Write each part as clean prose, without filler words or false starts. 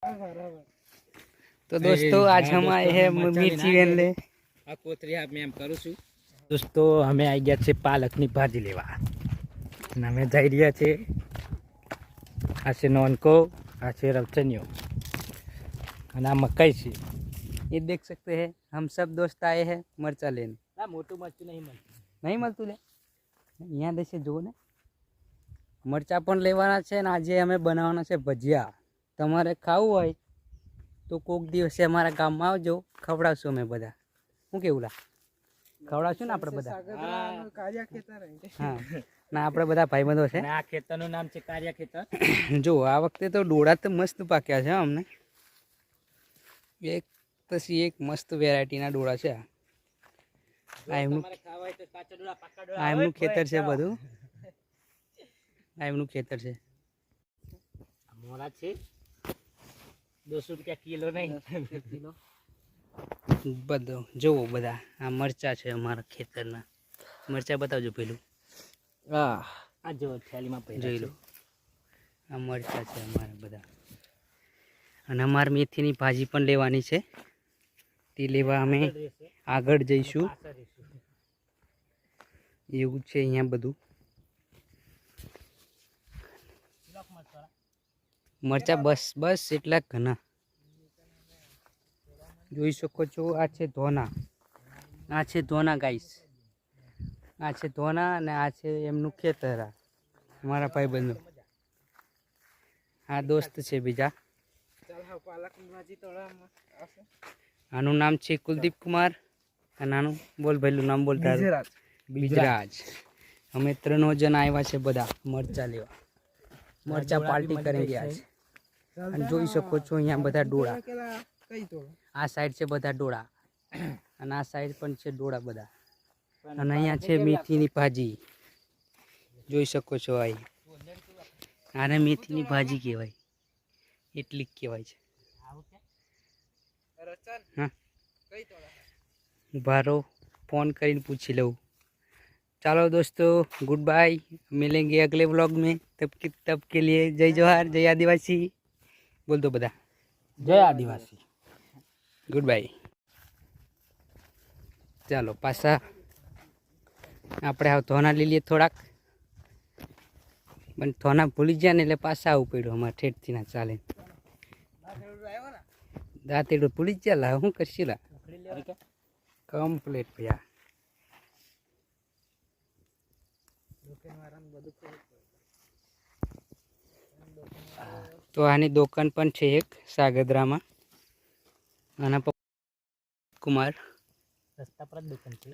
तो दोस्तों आज हम आए हैं मिर्ची वेनले આ કોથરી આપ મેં કરું છું દોસ્તો અમે આવી ગયા છે પાલકની ભાજી લેવા અને અમે જઈ રહ્યા છે આ છે નોનકો આ છે રવચનિયો અને આ મકાઈ છે ये देख सकते हैं हम सब दोस्त आए हैं मरचा लेने। આ મોટું મરચું नहीं મળતું લે અહીંયા દેશે જો ને મરચા પણ લેવાના છે ને આજે અમે બનાવવાના છે ભજીયા। તમારે ખાવું હોય તો કોક દિવસે અમારા ગામમાં આવજો, ખવડાવશું અમે બધા। શું કેવું લા ખવડાવશું ને આપણે બધા? હા ના આપણે બધા ભાઈબંધો છે। આ ખેતરનું નામ છે કારિયા ખેતર। જો આ વખતે તો ડોળા તો મસ્ત પાક્યા છે અમને, એક પછી એક મસ્ત વેરાયટીના ડોળા છે। આ એમનું ખેતર છે બધું, આ એમનું ખેતર છે। મોરા છે 200 રૂપિયા કિલો નહીં કિલો બધું જોવો બધા આ મરચા છે અમારા ખેતરના। મરચા બતાવજો પેલું, આ જો થેલીમાં જોઈ લો આ મરચા છે અમારા બધા। અને અમારે મેથીની ભાજી પણ લેવાની છે, તે લેવા અમે આગળ જઈશું। એવું છે અહીંયા બધું મરચા બસ બસ એટલા ઘણા જોઈ શકો છો। આ છે ધોના, આ છે ધોના ગાઈસ, આ છે ધોના અને આ છે એમનું ખેતર। અમારા ભાઈબંધો આ દોસ્ત છે બીજા। આનું નામ છે કુલદીપ કુમાર અને આનું બોલ ભાઈલું નામ બોલતા બીજરાજ। અમે 3 જણ આવ્યા છે બધા મરચા લેવા, મરચા પાર્ટી કરેંગે आज। અને જોઈ શકો છો અહીંયા બધા ડોળા, આ સાઈડ છે બધા ડોળા અને આ સાઈડ પણ છે ડોળા બધા। અને અહીંયા છે મેથીની ભાજી, જોઈ શકો છો। આ આને મેથીની ભાજી કહેવાય, એટલી કહેવાય છે। हाँ बारो फोन कर पूछ लो। चलो दोस्तों गुड बाय, मिलेंगे अगले व्लॉग में। तब के लिए जय जोहार, जय आदिवासी बोल दो बता। जय आदिवासी, गुड बाय। चलो पासा આપણે ધોના લઈ લઈએ થોડાક, પણ ધોના ભૂલી ગયા ને એટલે પાછા આવવું પડ્યું અમારે ઠેઠથી ના ચાલે। દાંતેડું ભૂલી જ ગયા લા, શું કરશી લા કમ્પ્લીટ ભૈયા। તો આની દુકાન પણ છે એક સાગદરામાં, આના કુમાર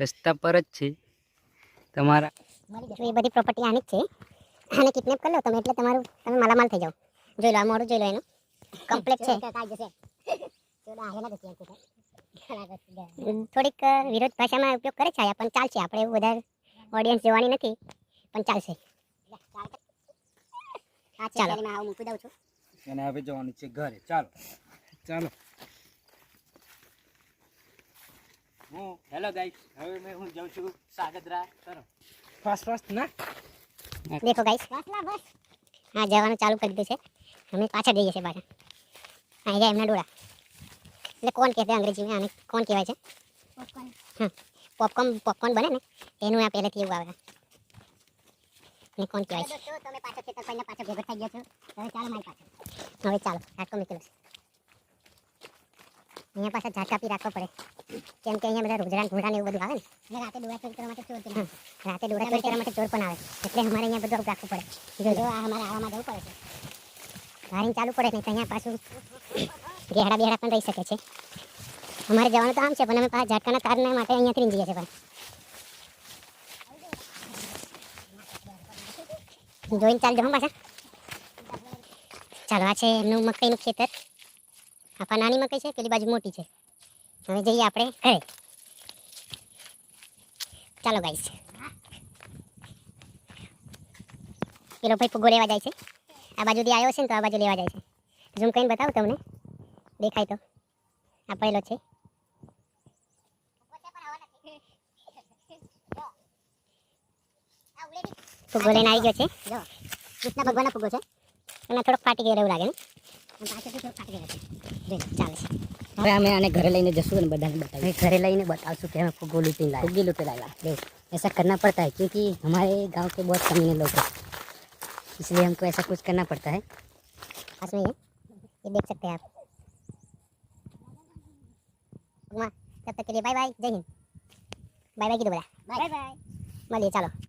રસ્તા પર જ છે તમારા। એ બધી પ્રોપર્ટી આની જ છે, આને કિડનેપ કરી લો તમે એટલે તમારું તમે માલામાલ થઈ જાઓ। જોઈ લો આ મોડું જોઈ લો એનું કમ્પ્લીટ છે। થોડીક વિરોધ ભાષામાં ઉપયોગ કરે છે પણ ચાલશે, આપણે એવું વધારે ઓડિયન્સ જોવાની નથી પણ ચાલશે। ચાલો આવું મૂકી દઉં છું અને હવે જવાનું છે ઘરે। ચાલો ચાલો હું હેલો ગાઈસ, હવે હું જાઉં છું સાગદરા। ચલો ફાસ્ટ ફાસ્ટ ના देखो गाइस हाँ जवान चालू कर दीधું છે। અમે પાછા જઈએ છીએ પાછા। અહીં જાય એમના ડોળા, એટલે કોણ કહેते અંગ્રેજી में आने કોણ કહેવાય છે? પોપકોર્ન। હા પોપકોર્ન બને ને એનું આ પહેલેથી એવું આવે ને કોણ કહેવાય છે? તો તમે પાછા ખેતર પહેલા પાછા ભેગા થઈ ગયા છો, હવે ચાલો મારી પાછળ। હવે ચાલો ઝાટકો મૂકેલો છે, અહીંયા પાછા ઝાટકા પી રાખવા પડે કેમ કે અહીંયા બધા રોજડા ઘોડા ને એવું બધું આવે ને, રાતે ડોળા ચોરી કરવા માટે ચોર પણ આવે, રાતે ડોળા ચોરી કરવા માટે ચોર પણ આવે, એટલે અમારે અહીંયા બધું રાખવું પડે। જો આ અમારે આવામાં જવું પડે છે, વારિંગ ચાલુ પડે નહીં તો અહીંયા પાછું ગેહડા બેહડા પણ રહી શકે છે। અમારે જવાનું તો આમ છે પણ અમે પાછા ઝાટકાના તારના માટે અહીંયાથી જઈએ છીએ। પણ જોઈને ચાલજો હું પાછા। ચાલો આ છે એમનું મકાઈનું ખેતર। આપણા નાની મકાઈ છે, પેલી બાજુ મોટી છે। હવે જઈએ આપણે ઘરે। ચાલો ગાઈસ, પેલો ભાઈ ફુગ્ગો લેવા જાય છે, આ બાજુથી આવ્યો છે ને તો આ બાજુ લેવા જાય છે। ઝૂમ કરીને બતાવું તમને, દેખાય તો આ પહેલો છે। ફુગ્ગો લઈને આવી ગયો છે, જો કૃષ્ણ ભગવાનનો ફુગ્ગો છે અને થોડોક ફાટી ગયો એવું લાગે ને, હવે અમે આને ઘરે લઈને જશું અને બધાને बताएंगे घरे लઈને बतावશું कि हमें फुग्गो लूटी लाए फुग्गी लूटे लाए देख ऐसा करना पड़ता है क्योंकि हमारे गांव के बहुत कमीने लोग हैं इसलिए हमको ऐसा कुछ करना पड़ता है पास में ये देख सकते हैं आप तब तक के लिए बाय बाय जय हिंद बाय बाय की दोबारा बाय बाय चलो